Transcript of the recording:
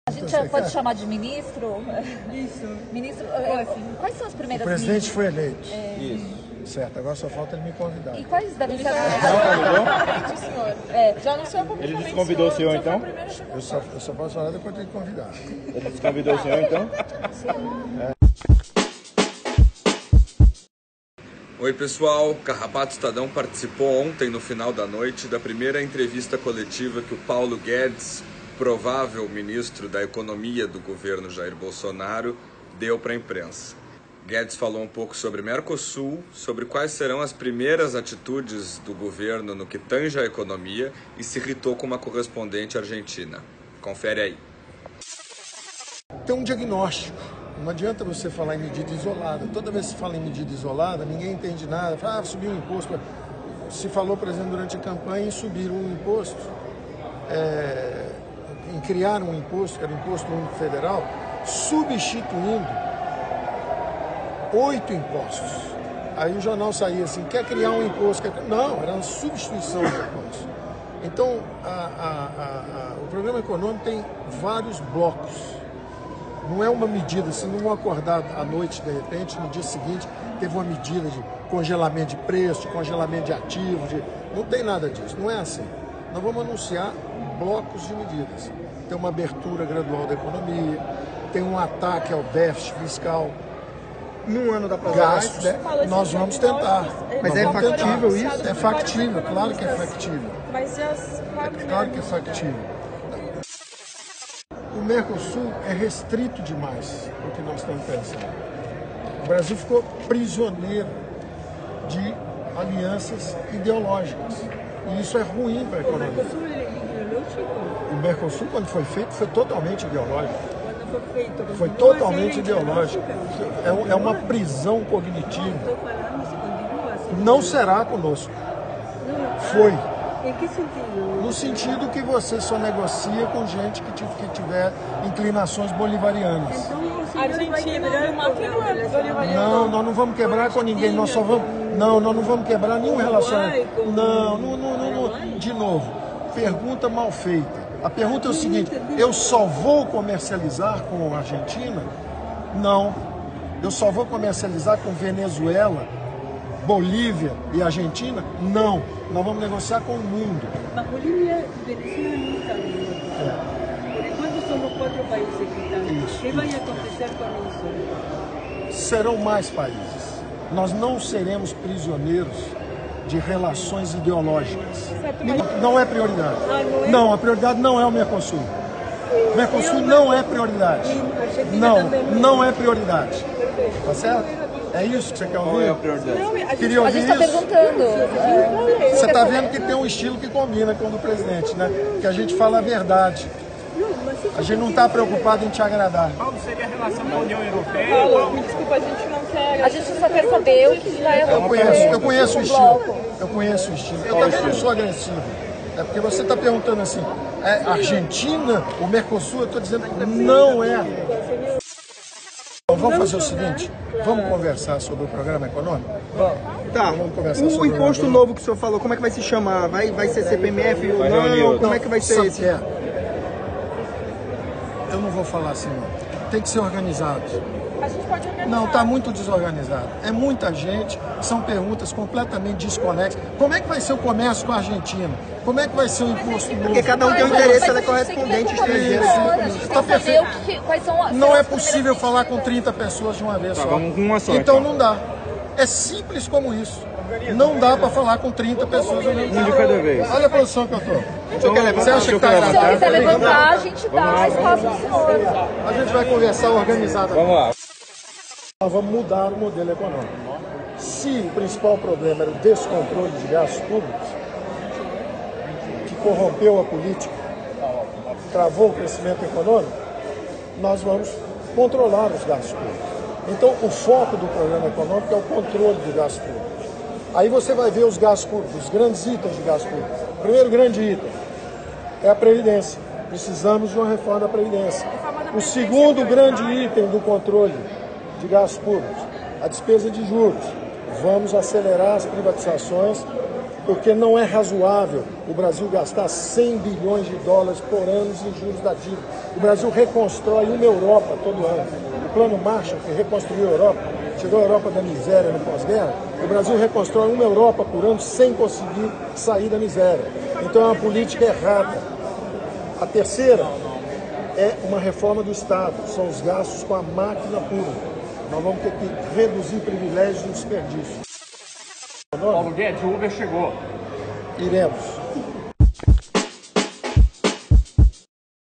A gente já pode chamar de ministro? Isso. Ministro, quais são as primeiras O presidente foi eleito. Isso. Certo, agora só falta ele me convidar. E quais devem ser as... Já anunciou publicamente. Ele desconvidou o senhor, então? Eu só posso falar depois de ele convidar. Ele desconvidou o senhor, então? Oi pessoal, Carrapato Estadão participou ontem, no final da noite, da primeira entrevista coletiva que o Paulo Guedes, provável ministro da Economia do governo Jair Bolsonaro, deu para a imprensa. Guedes falou um pouco sobre Mercosul, sobre quais serão as primeiras atitudes do governo no que tange a economia e se irritou com uma correspondente argentina. Confere aí. Tem um diagnóstico. Não adianta você falar em medida isolada. Toda vez que se fala em medida isolada, ninguém entende nada. Fala, subiu o imposto. Se falou, por exemplo, durante a campanha em subir um imposto, em criar um imposto, que era o Imposto Único Federal, substituindo 8 impostos. Aí o jornal saía assim, quer criar um imposto? Não, era uma substituição de impostos. Então, o programa econômico tem vários blocos. Não é uma medida, se não acordar à noite, de repente, no dia seguinte, teve uma medida de congelamento de preço, de congelamento de ativos, não tem nada disso, não é assim. Nós vamos anunciar blocos de medidas. Tem uma abertura gradual da economia, tem um ataque ao déficit fiscal. Num ano dá para gastos, nós vamos tentar. Mas é factível isso? É factível, claro que é factível. Mas Claro que é factível. O Mercosul é restrito demais o que nós estamos pensando. O Brasil ficou prisioneiro de alianças ideológicas. E isso é ruim para a economia. O Mercosul é ideológico? O Mercosul, quando foi feito, foi totalmente ideológico. Foi Continua totalmente ideológico. É uma prisão cognitiva. Não será conosco. Foi. Em que sentido? No sentido que você só negocia com gente que tiver inclinações bolivarianas. Então a Argentina bolivariana. Não, nós não vamos quebrar com ninguém. Nós só vamos. Não, nós não vamos quebrar nenhum relacionamento. Não. De novo, pergunta mal feita. A pergunta é o seguinte: eu só vou comercializar com a Argentina? Não. Eu só vou comercializar com Venezuela, Bolívia e Argentina? Não. Nós vamos negociar com o mundo. Mas Bolívia e Venezuela nunca negociam. Por enquanto somos 4 países que estão. Isso. O que vai acontecer com isso? Serão mais países. Nós não seremos prisioneiros de relações ideológicas. Não é prioridade. Não, a prioridade não é o Mercosul. O Mercosul não é prioridade. Não é prioridade. Tá certo? É isso que você quer ouvir? Qual é a prioridade? Queria A ouvir gente está isso? perguntando. Você está vendo que tem um estilo que combina com o do presidente, né? Que a gente fala a verdade. A gente não está preocupado em te agradar. Qual seria a relação com a União Europeia? Paulo, me desculpa, a gente não quer. A gente só quer saber o que vai acontecer. Eu conheço o estilo. Eu conheço o estilo. Eu também não sou agressivo. É porque você está perguntando assim, Argentina, o Mercosul, eu estou dizendo que não é. Então, vamos fazer o seguinte, vamos conversar sobre o programa econômico? Tá. Vamos conversar O sobre imposto programa novo que o senhor falou, como é que vai se chamar? Vai ser CPMF ou não? Como é que vai ser Sabe esse? o que é? Eu não vou falar assim, não. Tem que ser organizado. A gente pode organizar. Não, está muito desorganizado. É muita gente, são perguntas completamente desconexas. Como é que vai ser o comércio com a Argentina? Como é que vai ser o imposto novo? Porque cada um tem um interesse, ela é correspondente estrangeiro. Tá perfeito. Quais são as Não é primeiras possível medidas. falar com 30 pessoas de uma vez só. vamos com uma só, Então então. não dá. É simples como isso. Não dá para falar com 30 pessoas ao mesmo Um de tempo. cada vez. Olha a posição que eu estou. Você acha que está Se eu agradado? quiser levantar, a gente dá espaço pro senhor. A gente vai conversar organizadamente. Vamos lá. Nós vamos mudar o modelo econômico. Se o principal problema era o descontrole de gastos públicos, que corrompeu a política, travou o crescimento econômico, nós vamos controlar os gastos públicos. Então, o foco do programa econômico é o controle de gastos públicos. Aí você vai ver os gastos públicos, os grandes itens de gastos públicos. O primeiro grande item é a Previdência. Precisamos de uma reforma da Previdência. O segundo grande item do controle de gastos públicos, a despesa de juros. Vamos acelerar as privatizações porque não é razoável o Brasil gastar 100 bilhões de dólares por ano em juros da dívida. O Brasil reconstrói uma Europa todo ano. O Plano Marshall, que reconstruiu a Europa, tirou a Europa da miséria no pós-guerra, o Brasil reconstrói uma Europa por ano sem conseguir sair da miséria. Então é uma política errada. A terceira é uma reforma do Estado, são os gastos com a máquina pública. Nós vamos ter que reduzir privilégios e desperdício. Paulo Guedes, o Uber chegou. Iremos.